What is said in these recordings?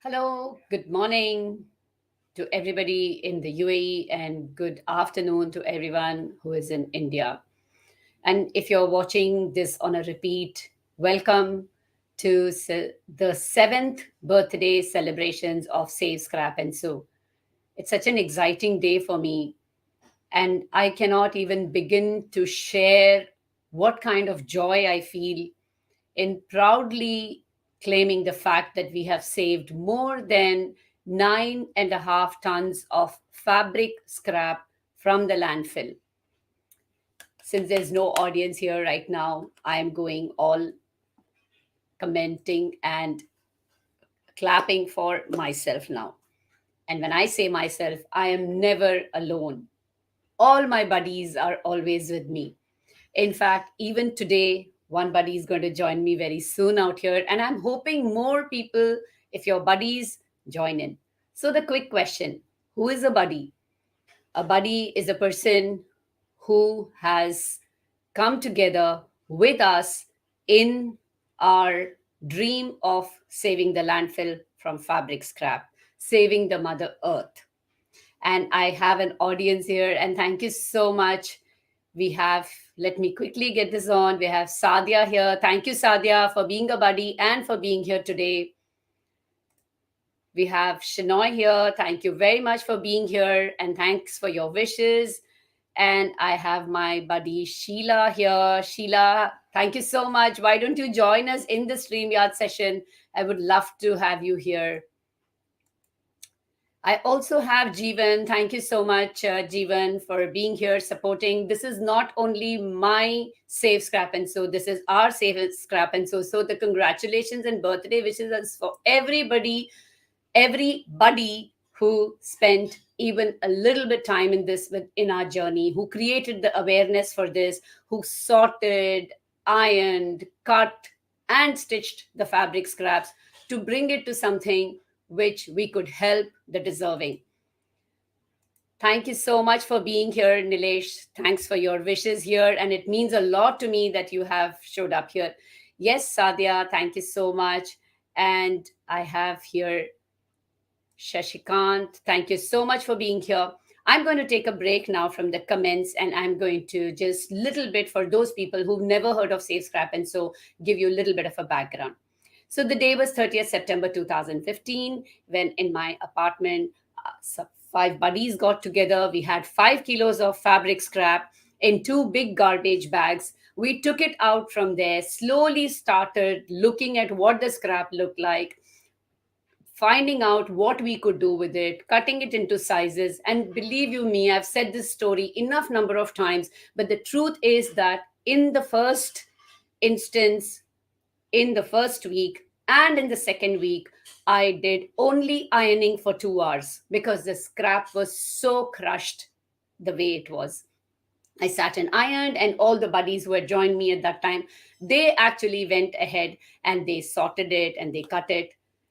Hello, good morning to everybody in the UAE, and good afternoon to everyone who is in India. And if you're watching this on a repeat, welcome to the seventh birthday celebrations of Save Scrap and Sew. It's such an exciting day for me, and I cannot even begin to share what kind of joy I feel in proudly claiming the fact that we have saved more than 9.5 tons of fabric scrap from the landfill. Since there's no audience here right now, I'm going all commenting and clapping for myself now. And when I say myself, I am never alone. All my buddies are always with me. In fact, even today, one buddy is going to join me very soon out here, and I'm hoping more people, if your buddies, join in. So, the quick question: who is a buddy? A buddy is a person who has come together with us in our dream of saving the landfill from fabric scrap, saving the Mother Earth. And I have an audience here, and thank you so much. We have, let me quickly get this on. We have Sadia here. Thank you, Sadia, for being a buddy and for being here today. We have Shinoy here. Thank you very much for being here, and thanks for your wishes. And I have my buddy Sheila here. Sheila, thank you so much. Why don't you join us in the StreamYard session? I would love to have you here. I also have Jeevan. Thank you so much, Jeevan, for being here, supporting. This is not only my Save Scrap and So, this is our Save Scrap and So. So, the congratulations and birthday wishes is for everybody who spent even a little bit time in this in our journey, who created the awareness for this, who sorted, ironed, cut, and stitched the fabric scraps to bring it to something which we could help the deserving. Thank you so much for being here, Nilesh. Thanks for your wishes here. And it means a lot to me that you have showed up here. Yes, Sadia, thank you so much. And I have here Shashikant. Thank you so much for being here. I'm going to take a break now from the comments, and I'm going to just little bit for those people who've never heard of Save Scrap and So give you a little bit of a background. So the day was 30th September 2015 when in my apartment, five buddies got together. We had 5 kilos of fabric scrap in two big garbage bags. We took it out from there, slowly started looking at what the scrap looked like, finding out what we could do with it, cutting it into sizes. And believe you me, I've said this story enough number of times, but the truth is that in the first instance, in the first week and in the second week, I did only ironing for 2 hours because the scrap was so crushed the way it was. I sat and ironed, and all the buddies who had joined me at that time, they actually went ahead and they sorted it and they cut it.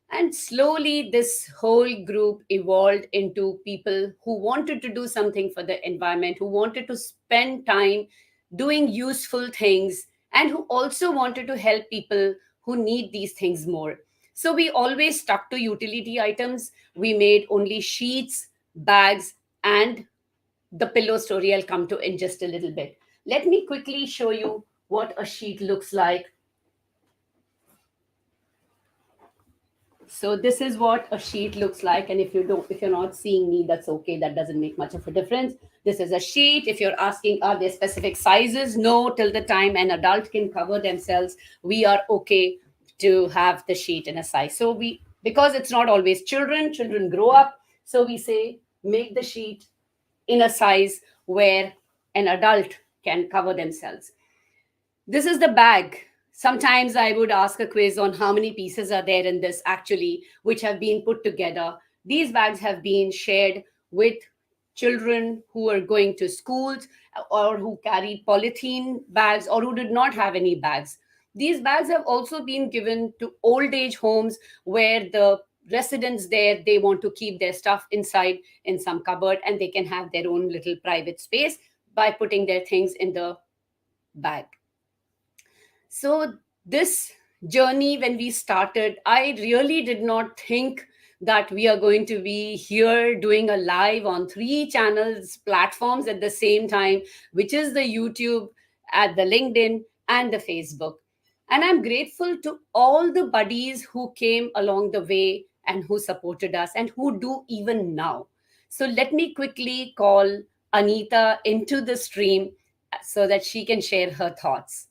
And slowly, this whole group evolved into people who wanted to do something for the environment, who wanted to spend time doing useful things, and who also wanted to help people who need these things more. So we always stuck to utility items. We made only sheets, bags, and the pillow story I'll come to in just a little bit. Let me quickly show you what a sheet looks like. So this is what a sheet looks like, and if you're not seeing me, that's okay. That doesn't make much of a difference. This is a sheet. If you're asking, are there specific sizes? No, till the time an adult can cover themselves, we are okay to have the sheet in a size. So we, because it's not always children grow up, so we say make the sheet in a size where an adult can cover themselves. This is the bag. Sometimes I would ask a quiz on how many pieces are there in this actually, which have been put together. These bags have been shared with children who are going to schools or who carried polythene bags or who did not have any bags. These bags have also been given to old age homes where the residents there, they want to keep their stuff inside in some cupboard and they can have their own little private space by putting their things in the bag. So, this journey, when we started, I really did not think that we are going to be here doing a live on three channels, platforms at the same time, which is the YouTube, at the LinkedIn, and the Facebook. And I'm grateful to all the buddies who came along the way and who supported us and who do even now. So let me quickly call Anita into the stream so that she can share her thoughts.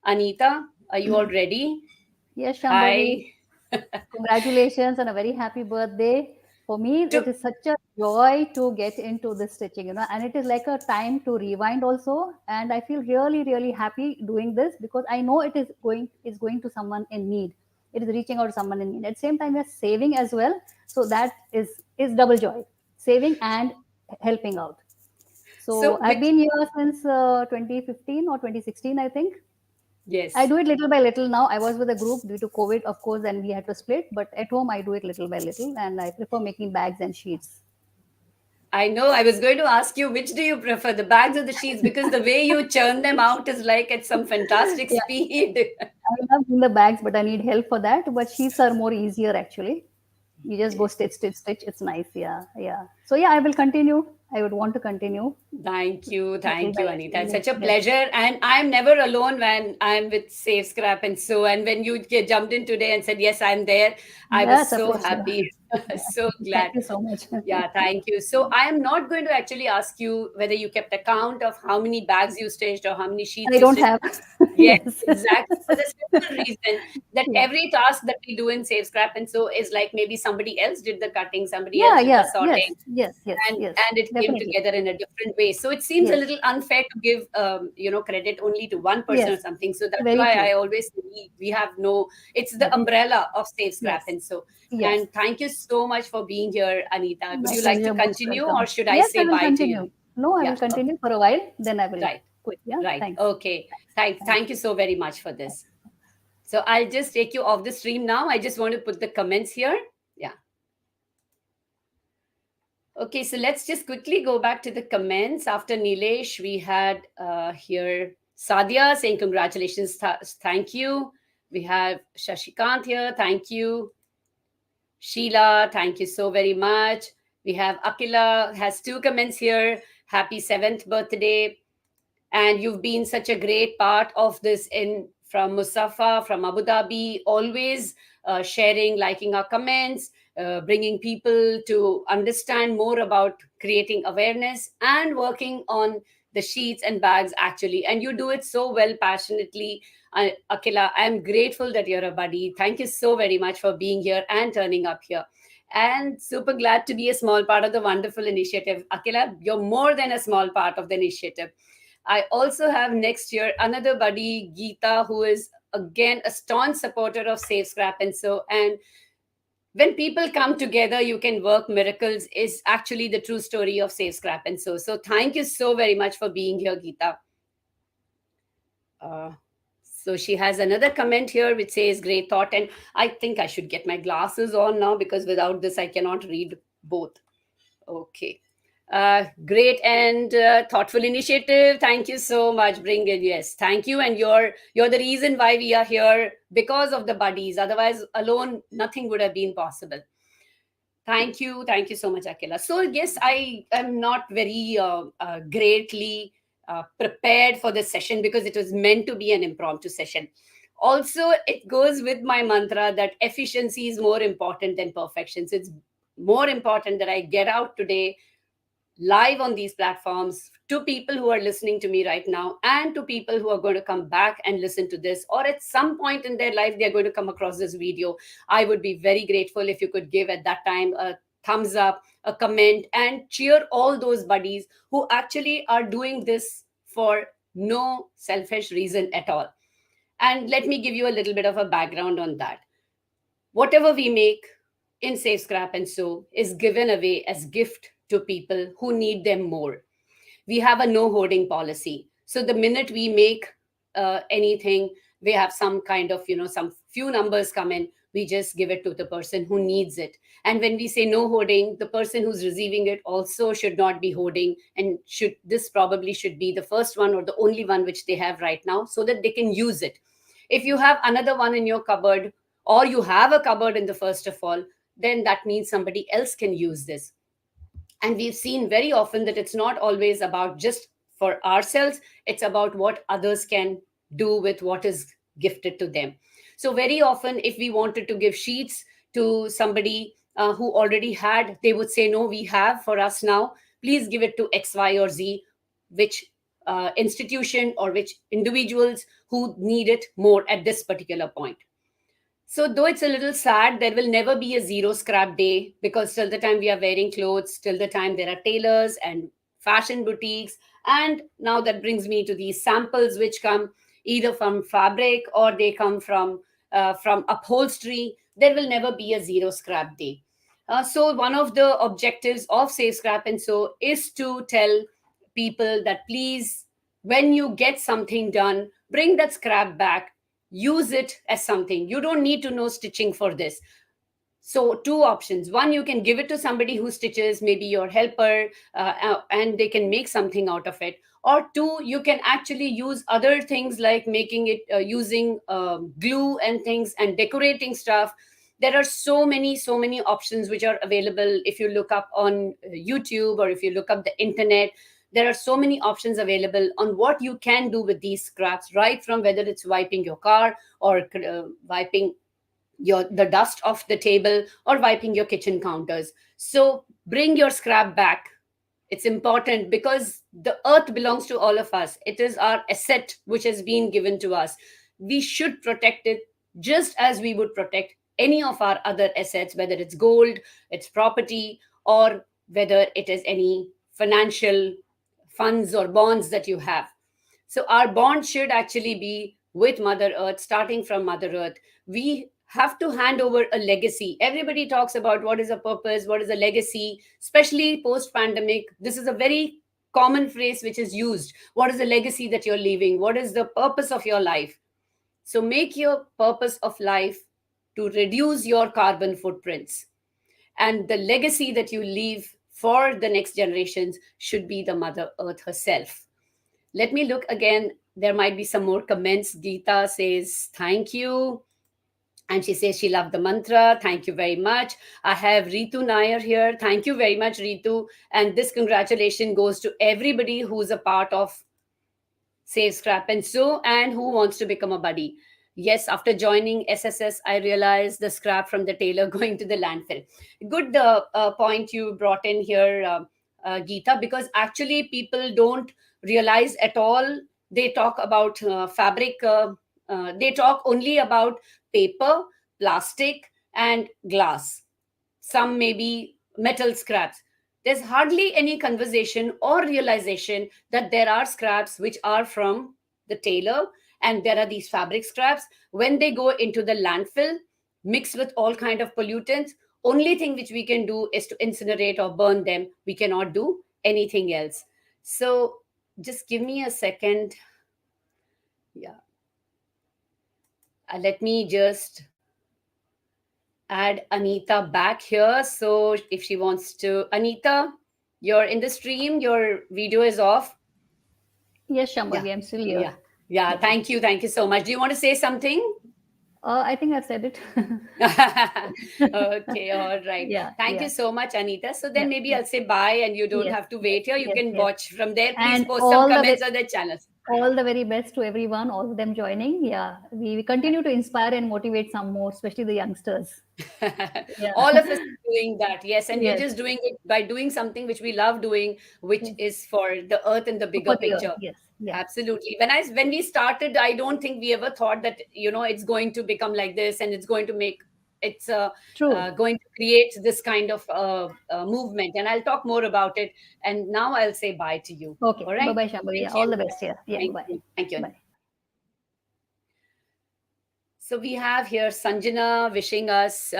Anita, are you all ready? Yes, Hi. Shambhavi, congratulations on a very happy birthday. For me, it To, is such a joy to get into this stitching, and it is like a time to rewind also. And I feel really, really happy doing this because I know it is going to someone in need. It is reaching out to someone in need. At the same time, we are saving as well. So that is double joy, saving and helping out. So so, I've which, been here since 2015 or 2016, I think. I yes, do it little by little now. I was with a group due to COVID, of course, and we had to split. But at home, I do it little by little, and I prefer making bags and sheets. I know I was going to ask you which do you prefer, the bags or the sheets, because the way you churn them out is like at some fantastic Yeah, speed. I love doing the bags, but I need help for that. But sheets are more easier actually. You just go stitch, stitch, stitch. It's nice. Yeah, yeah. So yeah, I will continue. I would want to continue little Thank by you, Anita. It's little. such a Yes, pleasure, and I'm never alone when I'm with Save Scrap and so. And when you jumped in today and said yes, I'm there, I was that's a so pleasure. happy, so Thank glad. you so much. Yeah, thank you. So I am not going to actually ask you whether you kept account of how many bags you stitched or how many sheets I you don't stitched. have. Yes, Yes. exactly. For the simple reason that Yeah. every task that we do in Save Scrap and so is like maybe somebody else did the cutting, somebody Yeah. else did the Yeah. Yes. sorting, Yes. Yes. and Yes. it came Definitely. together in a different way. So it seems a Yes. little unfair to give credit only to one person or Yes. something. So that's Very why true. I always say we have no. It's the Yes. umbrella of Save Scrap Yes. and so. Yes. And thank you so much for being here, Anita. Would My you like to pleasure. Most continue or welcome. should I Yes, I say will bye to you? continue. No, I Yeah. will continue for a while. Then I will Right. quit. Yeah. Right. Thanks. Okay. Thanks. Thank you so very much for this. So I'll just take you off the stream now. I just want to put the comments here. Yeah. Okay, so let's just quickly go back to the comments. After Nilesh, we had here Sadia saying congratulations, thank you. We have Shashikant here, thank you. Sheila, thank you so very much. We have Akila has two comments here. Happy seventh birthday, and you've been such a great part of this in from Musafa, from Abu Dhabi, always sharing, liking our comments, bringing people to understand more about creating awareness and working on the sheets and bags actually. And you do it so well, passionately. Akila, I'm grateful that you're a buddy. Thank you so very much for being here and turning up here. And super glad to be a small part of the wonderful initiative. Akila, you're more than a small part of the initiative. I also have next year another buddy, Geeta, who is again a staunch supporter of Safe Scrap and so. And when people come together, you can work miracles is actually the true story of Safe Scrap and so. So thank you so very much for being here, Geeta. Uh, so she has another comment here which says, great thought. And I think I should get my glasses on now because without this, I cannot read both. Okay. Great and thoughtful initiative. Thank you so much. Bring it. Yes, thank you. And you're the reason why we are here because of the buddies. Otherwise, alone, nothing would have been possible. Thank you so much, Akila. So yes, I am not very greatly prepared for this session because it was meant to be an impromptu session. Also, it goes with my mantra that efficiency is more important than perfection. So it's more important that I get out today live on these platforms to people who are listening to me right now and to people who are going to come back and listen to this, or at some point in their life they're going to come across this video. I would be very grateful if you could give at that time a thumbs up, a comment, and cheer all those buddies who actually are doing this for no selfish reason at all. And let me give you a little bit of a background on that. Whatever we make in Safe Scrap and So is given away as gift to people who need them more. We have a no hoarding policy. So the minute we make anything, we have some kind of, some few numbers come in, we just give it to the person who needs it. And when we say no hoarding, the person who's receiving it also should not be hoarding, and should this probably should be the first one or the only one which they have right now so that they can use it. If you have another one in your cupboard, or you have a cupboard in the first of all, then that means somebody else can use this. And we've seen very often that it's not always about just for ourselves, it's about what others can do with what is gifted to them. So very often if we wanted to give sheets to somebody who already had, they would say, no, we have for us now, please give it to X, Y, or Z, which institution or which individuals who need it more at this particular point. So, though it's a little sad, there will never be a zero scrap day, because till the time we are wearing clothes, till the time there are tailors and fashion boutiques. And now that brings me to these samples, which come either from fabric or they come from upholstery. There will never be a zero scrap day. So, one of the objectives of Safe Scrap and So is to tell people that please, when you get something done, bring that scrap back, use it as something. You don't need to know stitching for this. So two options: one, you can give it to somebody who stitches, maybe your helper, and they can make something out of it. Or two, you can actually use other things like making it using glue and things and decorating stuff. There are so many options which are available. If you look up on YouTube or if you look up the internet, there are so many options available on what you can do with these scraps, right from whether it's wiping your car or wiping the dust off the table or wiping your kitchen counters. So bring your scrap back. It's important because the earth belongs to all of us. It is our asset which has been given to us. We should protect it just as we would protect any of our other assets, whether it's gold, it's property, or whether it is any financial funds or bonds that you have. So our bond should actually be with Mother Earth, starting from Mother Earth. We have to hand over a legacy. Everybody talks about what is a purpose, what is a legacy, especially post pandemic. This is a very common phrase which is used. What is the legacy that you're leaving? What is the purpose of your life? So make your purpose of life to reduce your carbon footprints. And the legacy that you leave for the next generations should be the Mother Earth herself. Let me look again. There might be some more comments. Geeta says, thank you. And she says she loved the mantra. Thank you very much. I have Ritu Nair here. Thank you very much, Ritu. And this congratulation goes to everybody who's a part of Save Scrap and So and who wants to become a buddy. Yes, after joining SSS, I realized the scrap from the tailor going to the landfill. Good point you brought in here, Geeta, because actually people don't realize at all. They talk about fabric, they talk only about paper, plastic, and glass. Some maybe metal scraps. There's hardly any conversation or realization that there are scraps which are from the tailor, and there are these fabric scraps. When they go into the landfill, mixed with all kind of pollutants, only thing which we can do is to incinerate or burn them. We cannot do anything else. So just give me a second. Yeah. Let me just add Anita back here. So if she wants to, Anita, you're in the stream, your video is off. Yes, Yeah. Shambhavi, I'm still here. Yeah. Yeah. Yeah. Thank you. Thank you so much. Do you want to say something? I think I've said it. Okay. All right. Yeah, Thank you yeah, so much, Anita. So then yeah, maybe yeah. I'll say bye and you don't Yes, have to yes, wait here. You yes, can yes. watch from there. Please And post some comments on the channels. all the very best to everyone, all of them joining. Yeah, we continue to inspire and motivate some more, especially the youngsters. Yeah. All of us are doing that, yes, and we're Yes, just doing it by doing something which we love doing, which yes. is for the earth and the bigger For the earth. picture. Yes, yeah. Absolutely. When we started, I don't think we ever thought that it's going to become like this, and it's going to make it's True. going to create this kind of movement. And I'll talk more about it. And now I'll say bye to you. Okay. All Bye right. bye, Shambhavi. Yeah, Thank all you. the best here. Yeah, Thank bye. you. Thank you. Bye. So we have here Sanjana wishing us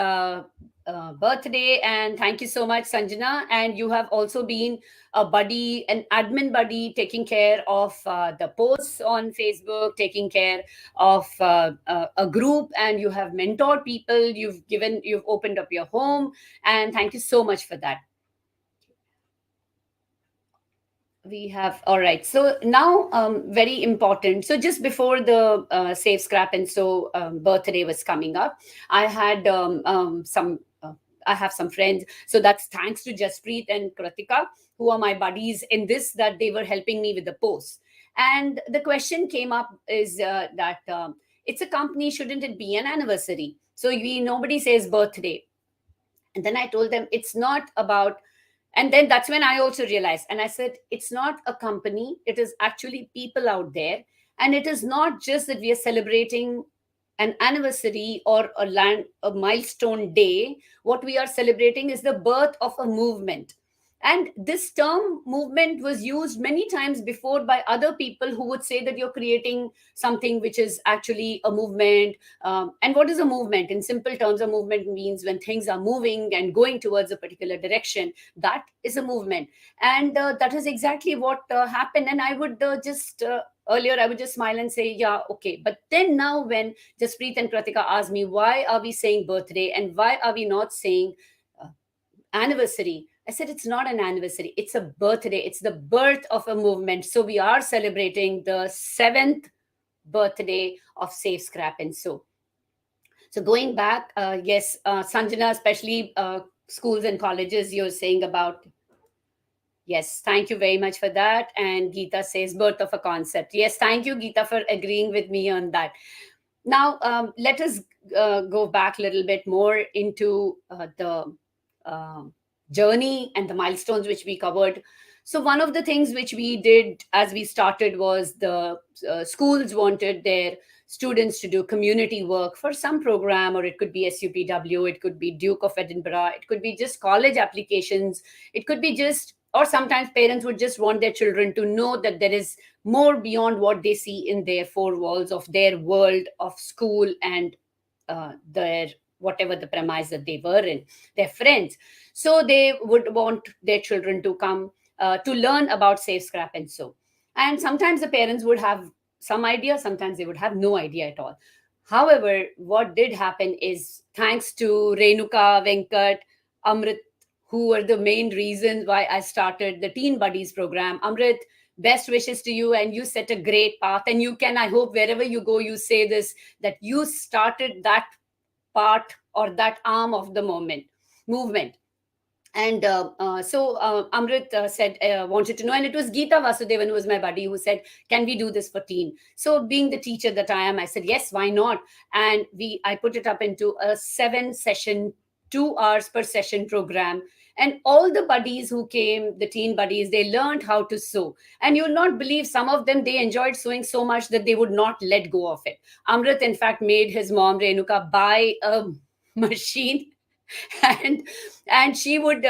birthday, and thank you so much, Sanjana. And you have also been a buddy, an admin buddy, taking care of the posts on Facebook, taking care of a group, and you have mentored people. You've opened up your home, and thank you so much for that. We have, all right, so now very important. So just before the Save Scrap and So birthday was coming up, I had some I have some friends. So that's thanks to Jaspreet and Kritika, who are my buddies in this, that they were helping me with the posts. And the question came up is that it's a company, shouldn't it be an anniversary? So nobody says birthday. And then I told them it's not about, and then that's when I also realized, and I said, it's not a company, it is actually people out there. And it is not just that we are celebrating an anniversary or a milestone day. What we are celebrating is the birth of a movement. And this term movement was used many times before by other people who would say that you're creating something which is actually a movement. And what is a movement? In simple terms, a movement means when things are moving and going towards a particular direction. That is a movement. And that is exactly what happened. And I would just earlier I would just smile and say, yeah, okay. But then now when Jaspreet and Pratika asked me, why are we saying birthday and why are we not saying uh, anniversary? I said, it's not an anniversary, it's a birthday. It's the birth of a movement. So we are celebrating the seventh birthday of Safe Scrap and Sew. So going back, yes, Sanjana, especially schools and colleges, you're saying about. Yes, thank you very much for that. And Geeta says, birth of a concept. Yes, thank you, Geeta, for agreeing with me on that. Now, let us go back a little bit more into the uh, journey and the milestones which we covered. So, one of the things which we did as we started was the schools wanted their students to do community work for some program, or it could be SUPW, it could be Duke of Edinburgh, it could be just college applications, it could be just, or sometimes parents would just want their children to know that there is more beyond what they see in their four walls of their world of school and their whatever the premise that they were in, their friends. So they would want their children to come to learn about Safe Scrap and Sew. And sometimes the parents would have some idea, sometimes they would have no idea at all. However, what did happen is, thanks to Renuka, Venkat, Amrit, who were the main reasons why I started the Teen Buddies program. Amrit, best wishes to you, and you set a great path. And you can, I hope, wherever you go, you say this, that you started that part or that arm of the movement. And Amrit said, wanted to know, and it was Geeta Vasudevan, who was my buddy, who said, can we do this for teen? So being the teacher that I am, I said, yes, why not? And I put it up into a 7-session, 2 hours per session program. And all the buddies who came, the teen buddies, they learned how to sew. And you'll not believe, some of them, they enjoyed sewing so much that they would not let go of it. Amrit, in fact, made his mom, Renuka, buy a machine and she would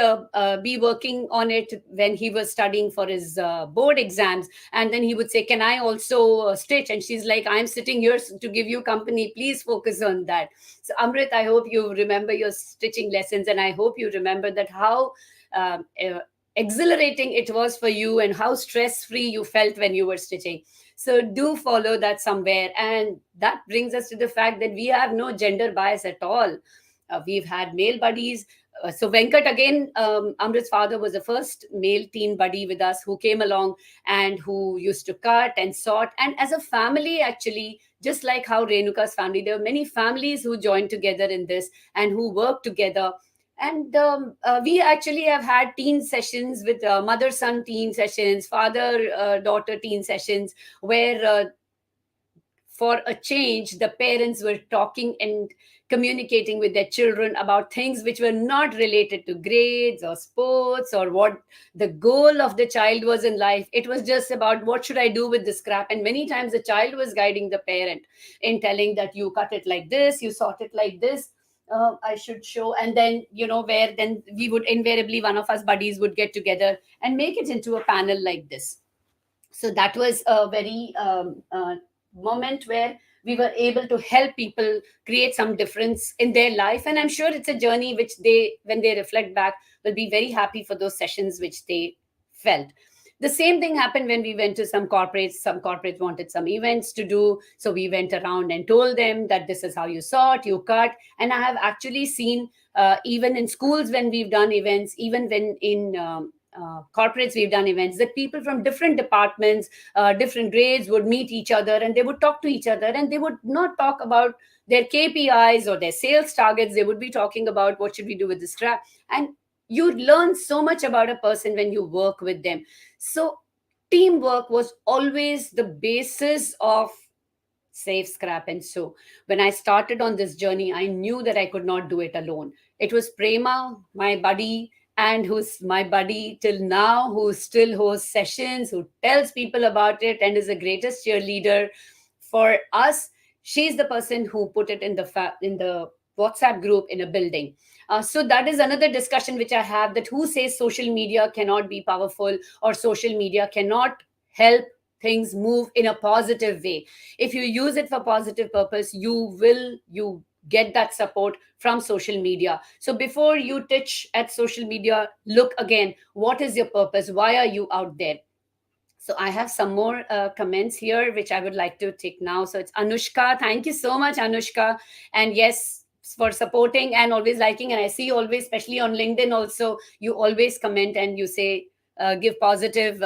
be working on it when he was studying for his board exams. And then he would say, can I also stitch? And she's like, I'm sitting here to give you company, please focus on that. So Amrit, I hope you remember your stitching lessons, and I hope you remember that how exhilarating it was for you and how stress free you felt when you were stitching. So do follow that somewhere. And that brings us to the fact that we have no gender bias at all. We've had male buddies. So Venkat, again, Amrit's father was the first male teen buddy with us who came along and who used to cut and sort. And as a family, actually, just like how Renuka's family, there are many families who joined together in this and who work together. And we actually have had teen sessions with mother-son teen sessions, father-daughter teen sessions, where for a change, the parents were talking and communicating with their children about things which were not related to grades or sports or what the goal of the child was in life. It was just about, what should I do with the scrap? And many times the child was guiding the parent in telling that you cut it like this, you sort it like this. I should show. And then, where then we would invariably, one of us buddies would get together and make it into a panel like this. So that was a very moment where we were able to help people create some difference in their life. And I'm sure it's a journey which they, when they reflect back, will be very happy for those sessions which they felt. The same thing happened when we went to some corporates. Some corporates wanted some events to do, so we went around and told them that this is how you sort, you cut. And I have actually seen, even in schools when we've done events, even when in corporates, we've done events that people from different departments, different grades would meet each other, and they would talk to each other, and they would not talk about their KPIs or their sales targets. They would be talking about what should we do with the scrap. And you learn so much about a person when you work with them. So teamwork was always the basis of Safe Scrap. And so when I started on this journey, I knew that I could not do it alone. It was Prema, my buddy, and who's my buddy till now, who still hosts sessions, who tells people about it, and is the greatest cheerleader for us. She's the person who put it in the WhatsApp group in a building. So that is another discussion which I have, that who says social media cannot be powerful, or social media cannot help things move in a positive way. If you use it for positive purpose, you get that support from social media. So before you touch at social media, look again, what is your purpose? Why are you out there? So I have some more comments here, which I would like to take now. So it's Anushka. Thank you so much, Anushka. And yes, for supporting and always liking. And I see always, especially on LinkedIn also, you always comment and you say, give positive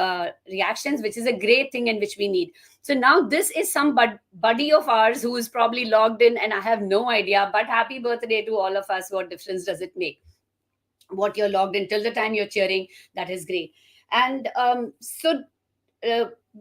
reactions, which is a great thing and which we need. So now this is some buddy of ours who is probably logged in, and I have no idea. But happy birthday to all of us. What difference does it make? What you're logged in till the time you're cheering, that is great. And uh,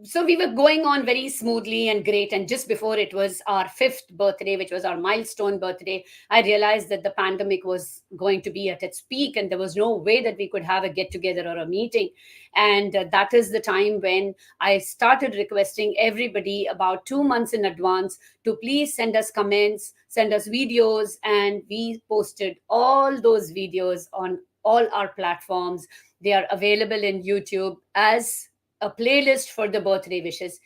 so we were going on very smoothly and great. And just before it was our fifth birthday, which was our milestone birthday, I realized that the pandemic was going to be at its peak, and there was no way that we could have a get together or a meeting. And that is the time when I started requesting everybody about 2 months in advance to please send us comments, send us videos. And we posted all those videos on all our platforms. They are available in YouTube as a playlist for the birthday wishes.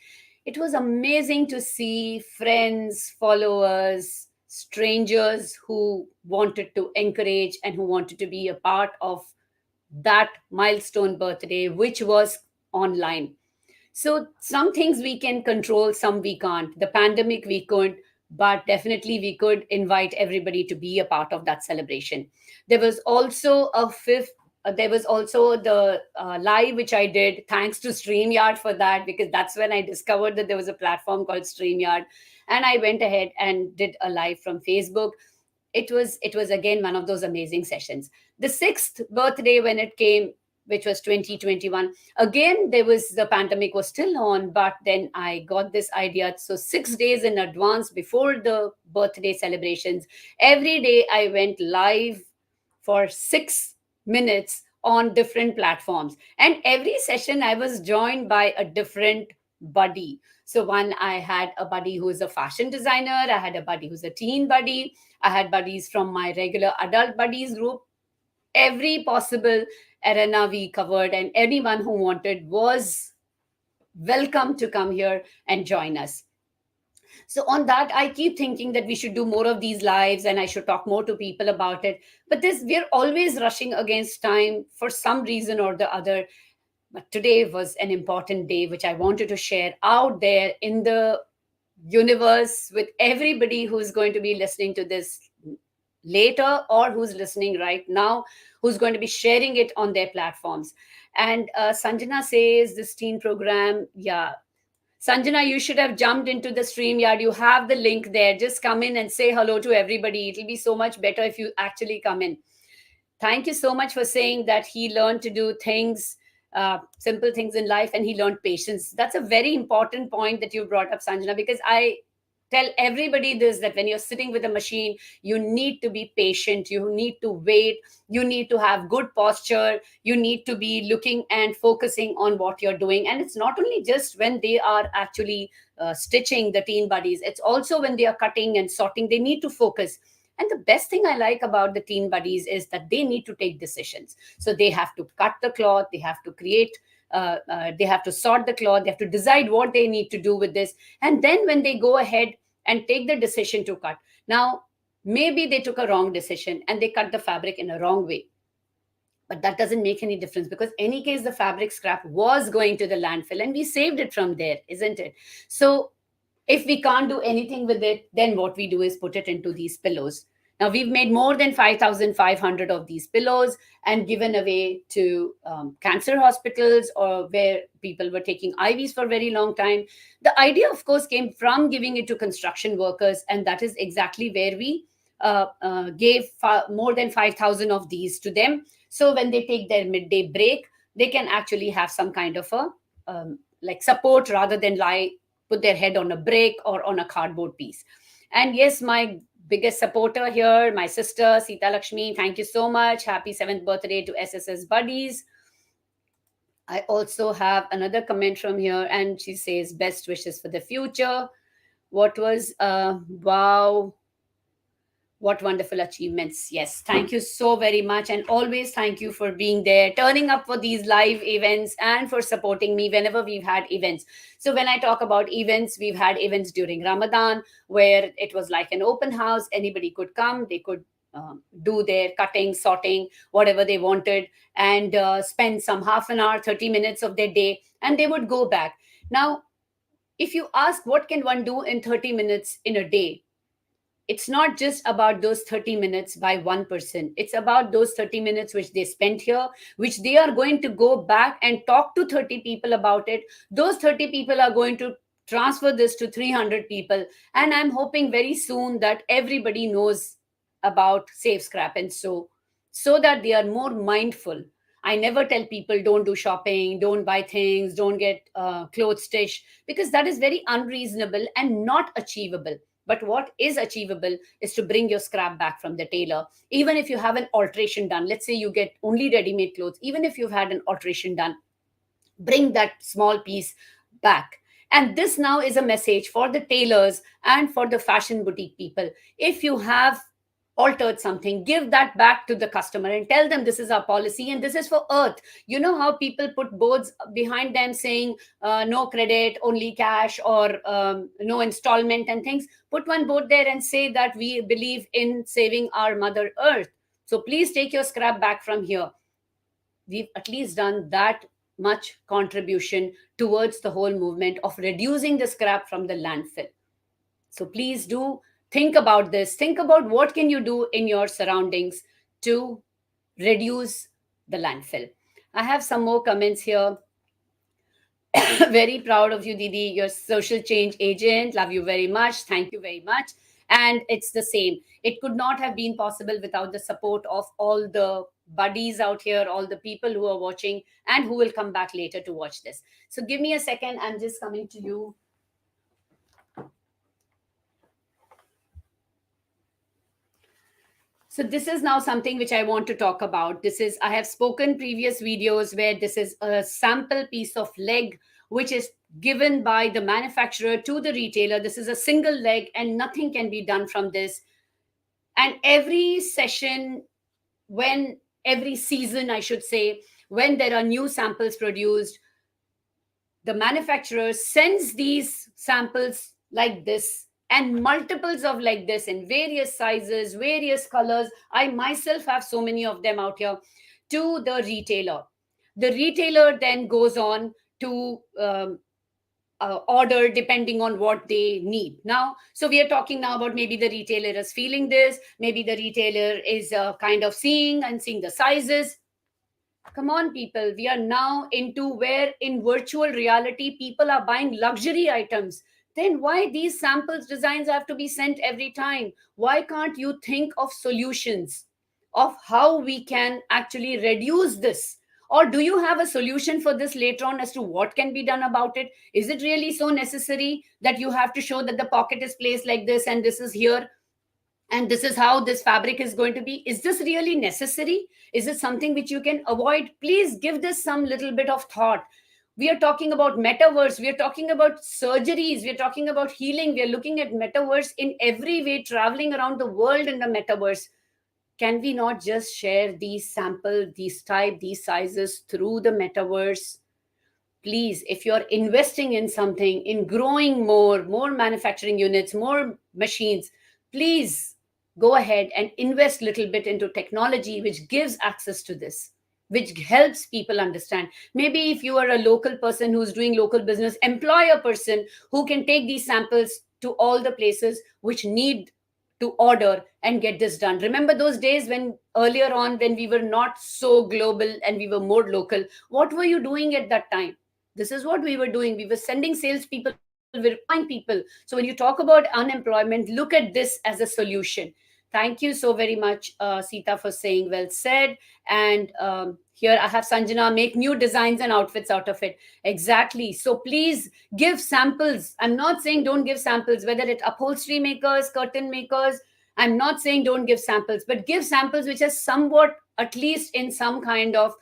It was amazing to see friends, followers, strangers who wanted to encourage and who wanted to be a part of that milestone birthday, which was online. So some things we can control, some we can't. The pandemic we could, but definitely we could invite everybody to be a part of that celebration. There was also a fifth. There was also the live which I did. Thanks to StreamYard for that, because that's when I discovered that there was a platform called StreamYard, and I went ahead and did a live from Facebook. It was again one of those amazing sessions. The sixth birthday when it came, which was 2021, again there was, the pandemic was still on, but then I got this idea. So 6 days in advance before the birthday celebrations, every day I went live for 6 minutes on different platforms, and every session I was joined by a different buddy. So one, I had a buddy who is a fashion designer, I had a buddy who's a teen buddy, I had buddies from my regular adult buddies group. Every possible arena we covered, and anyone who wanted was welcome to come here and join us. So on that, I keep thinking that we should do more of these lives, and I should talk more to people about it. But this, we're always rushing against time for some reason or the other. But today was an important day which I wanted to share out there in the universe with everybody who's going to be listening to this later, or who's listening right now, who's going to be sharing it on their platforms. And Sanjana says this teen program, yeah. Sanjana, you should have jumped into the StreamYard. You have the link there. Just come in and say hello to everybody. It'll be so much better if you actually come in. Thank you so much for saying that he learned to do things, simple things in life, and he learned patience. That's a very important point that you brought up, Sanjana, because I tell everybody this, that when you're sitting with a machine, you need to be patient, you need to wait, you need to have good posture, you need to be looking and focusing on what you're doing. And it's not only just when they are actually stitching the teen buddies, it's also when they are cutting and sorting, they need to focus. And the best thing I like about the teen buddies is that they need to take decisions. So they have to cut the cloth, they have to create, they have to sort the cloth, they have to decide what they need to do with this. And then when they go ahead and take the decision to cut, now maybe they took a wrong decision and they cut the fabric in a wrong way. But that doesn't make any difference, because any case the fabric scrap was going to the landfill and we saved it from there, isn't it? So if we can't do anything with it, then what we do is put it into these pillows. Now we've made more than 5,500 of these pillows and given away to cancer hospitals or where people were taking IVs for a very long time. The idea, of course, came from giving it to construction workers, and that is exactly where we gave more than 5,000 of these to them. So when they take their midday break, they can actually have some kind of a like support rather than put their head on a brick or on a cardboard piece. And yes, my biggest supporter here, my sister Sita Lakshmi, thank you so much. Happy 7th birthday to SSS buddies. I also have another comment from here, and she says best wishes for the future. What was wow, what wonderful achievements. Yes, thank you so very much. And always thank you for being there, turning up for these live events, and for supporting me whenever we've had events. So, when I talk about events, we've had events during Ramadan where it was like an open house. Anybody could come, they could do their cutting, sorting, whatever they wanted, and spend some half an hour, 30 minutes of their day, and they would go back. Now, if you ask what can one do in 30 minutes in a day, it's not just about those 30 minutes by one person. It's about those 30 minutes which they spent here, which they are going to go back and talk to 30 people about it. Those 30 people are going to transfer this to 300 people. And I'm hoping very soon that everybody knows about Safe Scrap and so that they are more mindful. I never tell people don't do shopping, don't buy things, don't get clothes stitched, because that is very unreasonable and not achievable. But what is achievable is to bring your scrap back from the tailor. Even if you have an alteration done, let's say you get only ready made clothes, even if you've had an alteration done, bring that small piece back. And this now is a message for the tailors and for the fashion boutique people. If you have altered something, give that back to the customer and tell them this is our policy and this is for earth. You know how people put boards behind them saying no credit, only cash, or no installment and things? Put one board there and say that we believe in saving our mother earth. So please take your scrap back from here. We've at least done that much contribution towards the whole movement of reducing the scrap from the landfill. So please do think about this. Think about what can you do in your surroundings to reduce the landfill. I have some more comments here. Very proud of you, Didi. You're social change agent. Love you very much. Thank you very much. And it's the same. It could not have been possible without the support of all the buddies out here, all the people who are watching and who will come back later to watch this. So give me a second. I'm just coming to you. So this is now something which I want to talk about. I have spoken previous videos where this is a sample piece of leg which is given by the manufacturer to the retailer. This is a single leg and nothing can be done from this. And every session, every season, I should say, when there are new samples produced, the manufacturer sends these samples like this and multiples of like this in various sizes, various colors. I myself have so many of them out here to the retailer. The retailer then goes on to order depending on what they need. Now, so we are talking now about maybe the retailer is feeling this, maybe the retailer is kind of seeing the sizes. Come on, people. We are now into where in virtual reality people are buying luxury items. Then why these samples designs have to be sent every time? Why can't you think of solutions of how we can actually reduce this? Or do you have a solution for this later on as to what can be done about it? Is it really so necessary that you have to show that the pocket is placed like this and this is here and this is how this fabric is going to be? Is this really necessary? Is it something which you can avoid? Please give this some little bit of thought. We are talking about metaverse, we are talking about surgeries, we are talking about healing, we are looking at metaverse in every way, traveling around the world in the metaverse. Can we not just share these sample, these type, these sizes through the metaverse? Please, if you're investing in something, in growing more manufacturing units, more machines, please go ahead and invest a little bit into technology which gives access to this, which helps people understand. Maybe if you are a local person who's doing local business, employ a person who can take these samples to all the places which need to order and get this done. Remember those days when earlier on, when we were not so global and we were more local? What were you doing at that time? This is what we were doing. We were sending salespeople, we were employing people. So when you talk about unemployment, look at this as a solution. Thank you so very much, Sita, for saying well said. And here I have Sanjana, make new designs and outfits out of it. Exactly. So please give samples. I'm not saying don't give samples, whether it upholstery makers, curtain makers. I'm not saying don't give samples, but give samples which are somewhat, at least in some kind of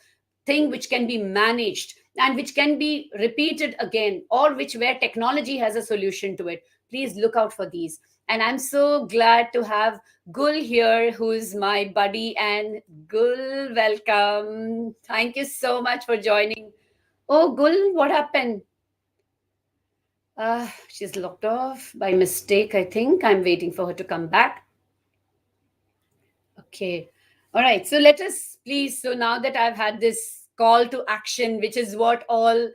thing which can be managed and which can be repeated again, or which where technology has a solution to it. Please look out for these. And I'm so glad to have Gul here, who's my buddy. And Gul, welcome. Thank you so much for joining. Oh, Gul, what happened? She's locked off by mistake, I think. I'm waiting for her to come back. Okay. All right. So let us please. So now that I've had this call to action, which is what all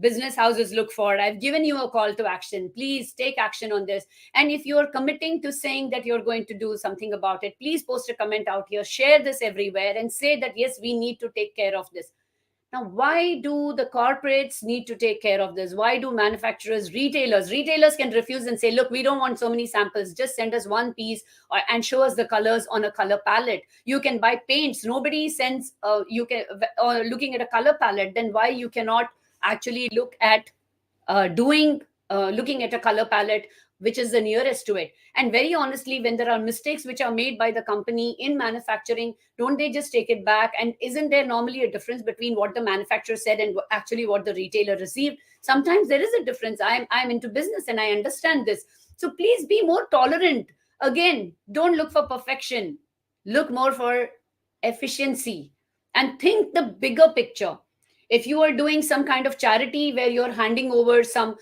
business houses look for, I've given you a call to action. Please take action on this. And if you're committing to saying that you're going to do something about it, please post a comment out here, share this everywhere, and say that, yes, we need to take care of this. Now, why do the corporates need to take care of this? Why do manufacturers, retailers can refuse and say, look, we don't want so many samples. Just send us one piece and show us the colors on a color palette. You can buy paints. Nobody sends, looking at a color palette, then why you cannot actually look at looking at a color palette which is the nearest to it? And very honestly, when there are mistakes which are made by the company in manufacturing, don't they just take it back? And isn't there normally a difference between what the manufacturer said and actually what the retailer received? Sometimes there is a difference. I'm into business and I understand this. So please be more tolerant. Again, don't look for perfection. Look more for efficiency and think the bigger picture. If you are doing some kind of charity where you're handing over some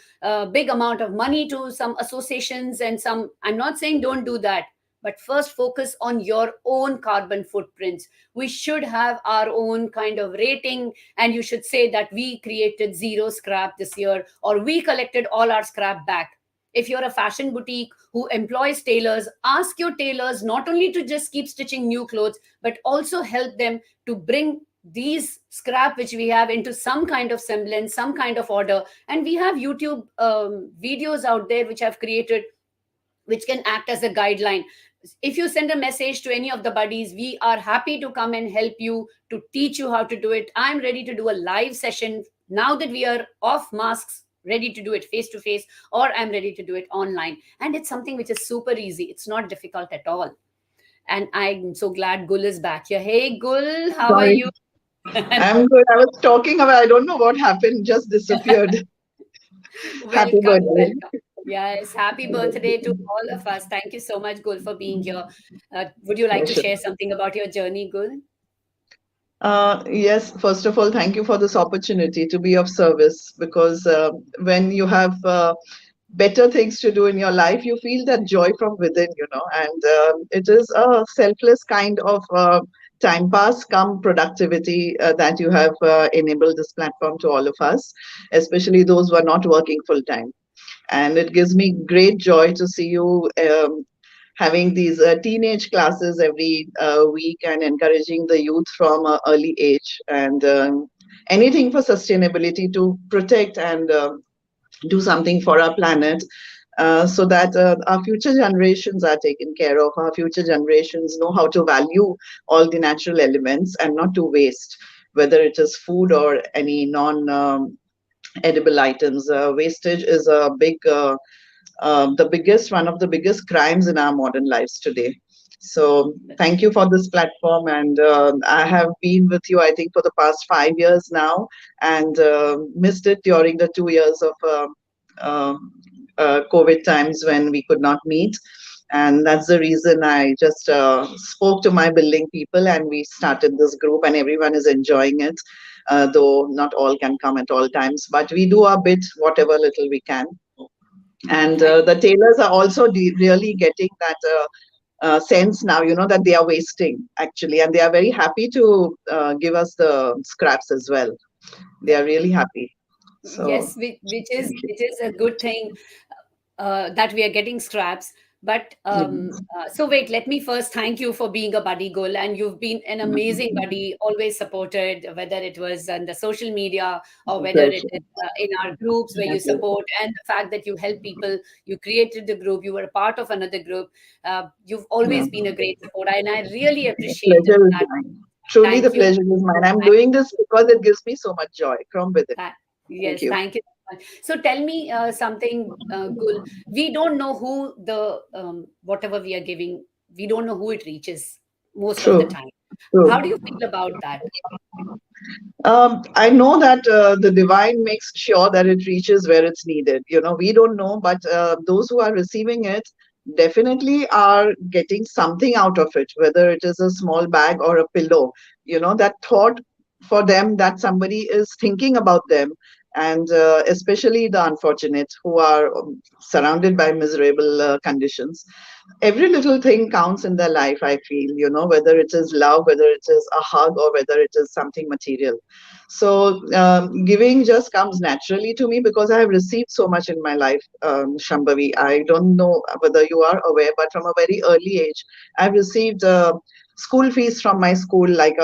big amount of money to some associations and some, I'm not saying don't do that, but first focus on your own carbon footprints. We should have our own kind of rating, and you should say that we created zero scrap this year, or we collected all our scrap back. If you're a fashion boutique who employs tailors, ask your tailors not only to just keep stitching new clothes, but also help them to bring these scrap which we have into some kind of semblance, some kind of order. And we have YouTube videos out there which I've created, which can act as a guideline. If you send a message to any of the buddies, we are happy to come and help you, to teach you how to do it. I'm ready to do a live session now that we are off masks, ready to do it face to face, or I'm ready to do it online. And it's something which is super easy. It's not difficult at all. And I'm so glad Gul is back here. Hey Gul, how are Sorry, you? I'm good. I was talking about, I don't know what happened, just disappeared. Happy Welcome, birthday. welcome. Yes, happy birthday to all of us. Thank you so much, Gul, for being here. Would you like to Pleasure. share something about your journey, Gul? Yes, first of all, thank you for this opportunity to be of service because when you have better things to do in your life, you feel that joy from within, and it is a selfless kind of time pass come productivity that you have enabled this platform to all of us, especially those who are not working full time. And it gives me great joy to see you having these teenage classes every week and encouraging the youth from early age and anything for sustainability to protect and do something for our planet so that our future generations are taken care of. Our future generations know how to value all the natural elements and not to waste, whether it is food or any non edible items. Wastage is a big the biggest one of the biggest crimes in our modern lives today. So thank you for this platform, and I have been with you, I think, for the past 5 years now, and missed it during the 2 years of uh, COVID times when we could not meet. And that's the reason I just spoke to my building people, and we started this group, and everyone is enjoying it, though not all can come at all times. But we do our bit, whatever little we can. And Thank the tailors are also really getting that sense now, that they are wasting actually, and they are very happy to give us the scraps as well. They are really happy. So Yes, which is thank you. which is a good thing, that we are getting scraps. But so wait, let me first thank you for being a buddy, Gul, and you've been an amazing buddy, always supported, whether it was on the social media or whether it is in our groups where you support, and the fact that you help people, you created the group, you were a part of another group. You've Yeah. always been a great supporter, and I really The appreciate pleasure is that. mine. Truly, the Thank you. pleasure is mine. I'm Thank doing this because it gives me so much joy from within. Tha- Thank Yes, you. thank you so much. So tell me something, Gul. We don't know who the whatever we are giving, we don't know who it reaches most of the True. time. How do True. you feel about that? I know that the divine makes sure that it reaches where it's needed. We don't know, but those who are receiving it definitely are getting something out of it, whether it is a small bag or a pillow. That thought for them that somebody is thinking about them, and especially the unfortunate who are surrounded by miserable conditions. Every little thing counts in their life, I feel, whether it is love, whether it is a hug, or whether it is something material. So giving just comes naturally to me because I have received so much in my life, Shambhavi. I don't know whether you are aware, but from a very early age, I've received school fees from my school, like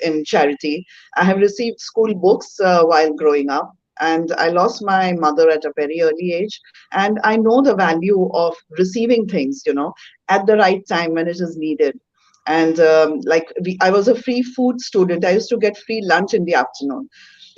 in charity. I have received school books while growing up. And I lost my mother at a very early age. And I know the value of receiving things, at the right time when it is needed. And I was a free food student. I used to get free lunch in the afternoon.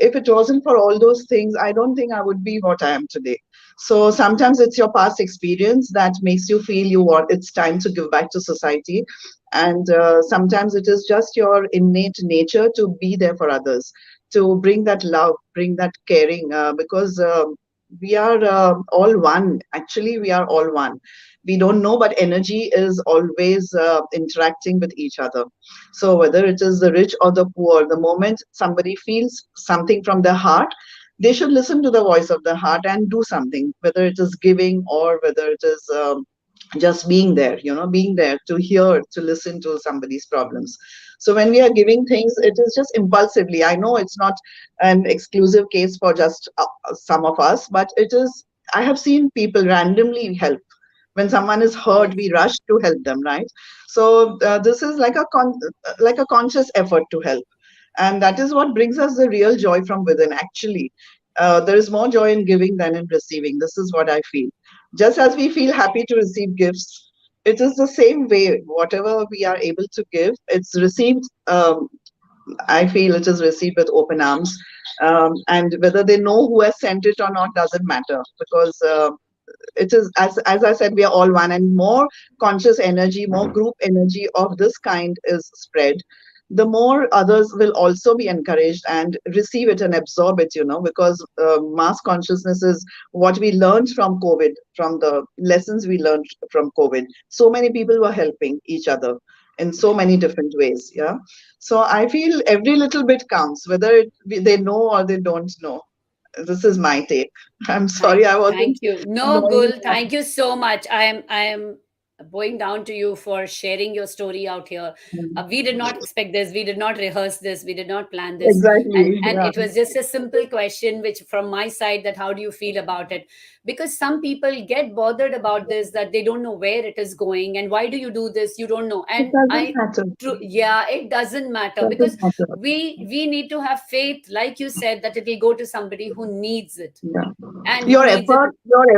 If it wasn't for all those things, I don't think I would be what I am today. So sometimes it's your past experience that makes you feel you want it's time to give back to society, and sometimes it is just your innate nature to be there for others, to bring that love, bring that caring, because we are all one. Actually, we are all one. We don't know, but energy is always interacting with each other. So whether it is the rich or the poor, the moment somebody feels something from their heart, they should listen to the voice of the heart and do something, whether it is giving or whether it is just being there, being there to hear, to listen to somebody's problems. So when we are giving things, it is just impulsively. I know it's not an exclusive case for just some of us, but it is. I have seen people randomly help. When someone is hurt, Yes. we rush to help them, right? So this is like like a conscious effort to help, and that is what brings us the real joy from within. Actually, there is more joy in giving than in receiving. This is what I feel. Just as we feel happy to receive gifts, it is the same way. Whatever we are able to give, it's received. I feel it is received with open arms. And whether they know who has sent it or not doesn't matter, because it is, as I said, we are all one, and more conscious energy, more group energy of this kind is spread, the more others will also be encouraged and receive it and absorb it, because mass consciousness is what we learned from COVID, from the lessons we learned from COVID. So many people were helping each other in so many different ways. Yeah. So I feel every little bit counts, whether they know or they don't know. This is my take. I'm sorry I Thank wasn't you. No, knowing Gul, that. thank you so much. I am bowing down to you for sharing your story out here. We did not expect this. We did not rehearse this. We did not plan this. Exactly. And Yeah. it was just a simple question, which from my side, that how do you feel about it? Because some people get bothered about this, that they don't know where it is going and why do you do this? You don't know. It And doesn't I matter. true, yeah, it doesn't matter because Doesn't matter. we need to have faith, like you said, that it will go to somebody who needs it Yeah. and who Your needs it.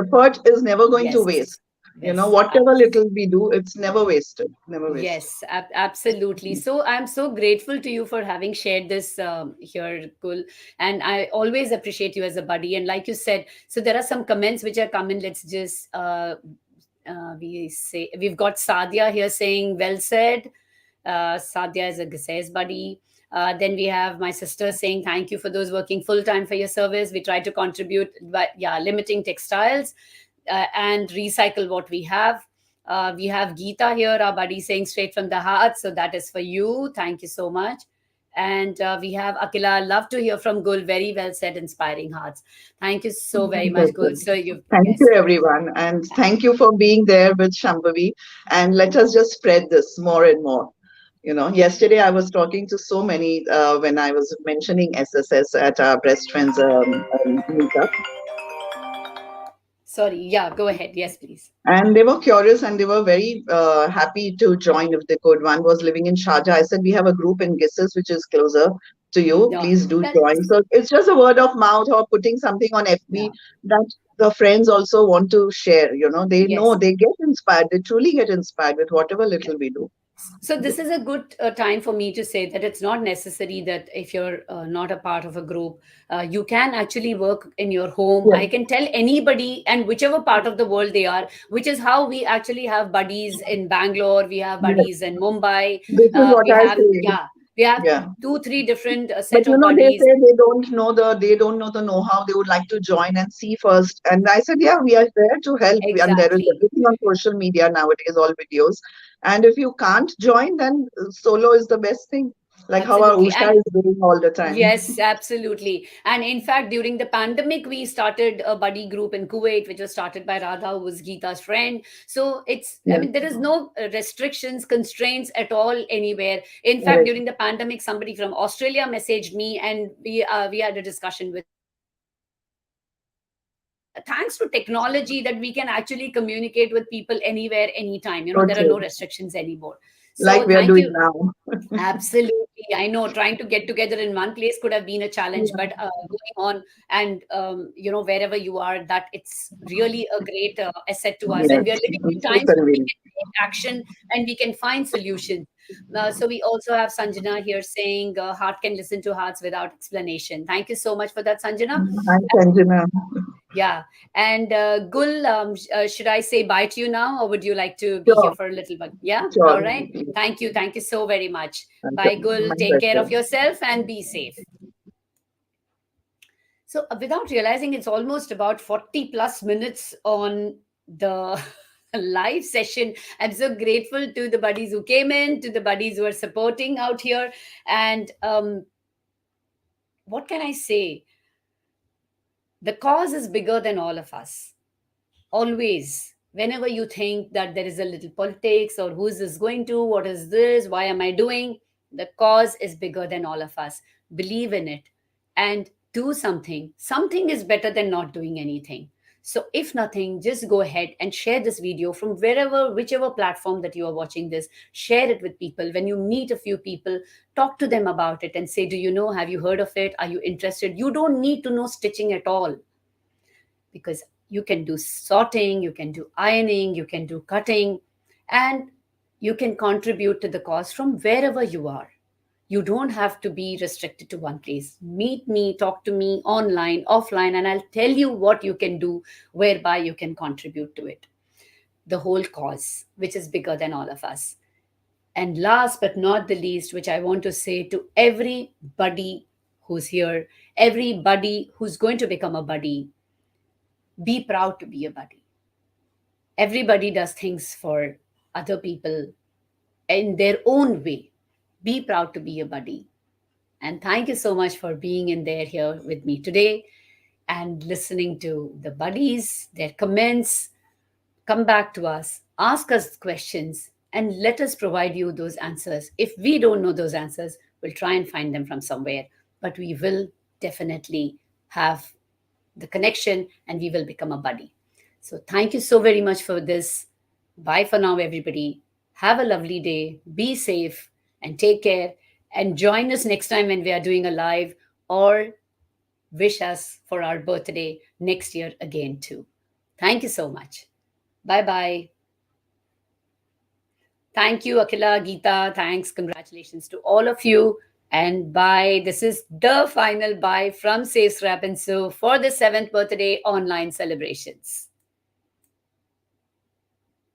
effort is never going to Yes, waste. yes, Whatever little we do, it's never wasted. Never wasted. yes, absolutely. So I'm so grateful to you for having shared this here, Kul. And I always appreciate you as a buddy. And like you said, so there are some comments which are coming. Let's just we say we've got Sadia here saying, "Well said." Sadia is a says buddy. Then we have my sister saying, "Thank you for those working full time for your service. We try to contribute, but yeah, limiting textiles and recycle what we have." We have Geeta here, our buddy, saying straight from the heart. So that is for you. Thank you so much. And we have Akila, love to hear from Gul. Very well said, inspiring hearts. Thank you so very much, Gul. Perfect. So you, Thank you, yes. everyone. And thank you for being there with Shambhavi. And let us just spread this more and more. Yesterday I was talking to so many when I was mentioning SSS at our Breast Friends meetup. Sorry. Yeah, go ahead. Yes, please. And they were curious and they were very happy to join if they could. One was living in Sharjah. I said, we have a group in Gisses, which is closer to you. Yeah. Please do join. That's So it's just a word of mouth or putting something on FB yeah. that the friends also want to share. They know Yes. they get inspired. They truly get inspired with whatever Yeah. little we do. So this is a good time for me to say that it's not necessary that if you're not a part of a group, you can actually work in your home. Yeah. I can tell anybody and whichever part of the world they are, which is how we actually have buddies in Bangalore, we have Yes. buddies in Mumbai, This is what we I have say. yeah, we have Yeah. two, three different But set of they buddies. say they don't know the know-how. They would like to join and see first. And I said, yeah, we are there to help. And there is Exactly. everything on social media nowadays, all videos. And if you can't join, then solo is the best thing. Like how our Absolutely. Usha And is doing all the time. yes, absolutely. And in fact, during the pandemic, we started a buddy group in Kuwait, which was started by Radha, who was Geeta's friend. So I Yeah, mean, there is no restrictions, constraints at all anywhere. In fact, correct. during the pandemic, somebody from Australia messaged me, and we had a discussion with her. And thanks to technology, that we can actually communicate with people anywhere, anytime. So There are no true. restrictions anymore. Like So we are thank doing you. now. Absolutely. I know trying to get together in one place could have been a challenge, but going on and, wherever you are, that it's really a great asset to us. And we are Yes, living in it's so times where we convenient. can take action and we can find solutions. So we also have Sanjana here saying, heart can listen to hearts without explanation. Thank you so much for that, Sanjana. Hi, Sanjana. Yeah. And Gul, should I say bye to you now, or would you like to be here Sure, for a little bit? Yeah. sure. All right. Thank you. Thank you so very much. Bye, Gul. My Take care pleasure. of yourself and be safe. So, without realizing, it's almost about 40 plus minutes on the live session. I'm so grateful to the buddies who came in, to the buddies who are supporting out here. And what can I say? The cause is bigger than all of us. Always, whenever you think that there is a little politics or who is this going to, what is this, why am I doing, the cause is bigger than all of us. Believe in it and do something is better than not doing anything. So if nothing, just go ahead and share this video from wherever, whichever platform that you are watching this. Share it with people. When you meet a few people, talk to them about it and say, do you know, have you heard of it, are you interested? You don't need to know stitching at all, because you can do sorting, you can do ironing, you can do cutting, and you can contribute to the cause from wherever you are. You don't have to be restricted to one place. Meet me, talk to me online, offline, and I'll tell you what you can do whereby you can contribute to it. The whole cause, which is bigger than all of us. And last but not the least, which I want to say to everybody who's here, everybody who's going to become a buddy, be proud to be a buddy. Everybody does things for other people in their own way. Be proud to be a buddy. And thank you so much for being in there here with me today and listening to the buddies, their comments. Come back to us, ask us questions, and let us provide you those answers. If we don't know those answers, we'll try and find them from somewhere, but we will definitely have the connection and we will become a buddy. So, thank you so very much for this. Bye for now, everybody. Have a lovely day. Be safe and take care. And join us next time when we are doing a live, or wish us for our birthday next year again, too. Thank you so much. Bye bye. Thank you, Akila, Geeta. Thanks. Congratulations to all of you. And bye. This is the final bye from Safe Scrap and Sew for the 7th birthday online celebrations.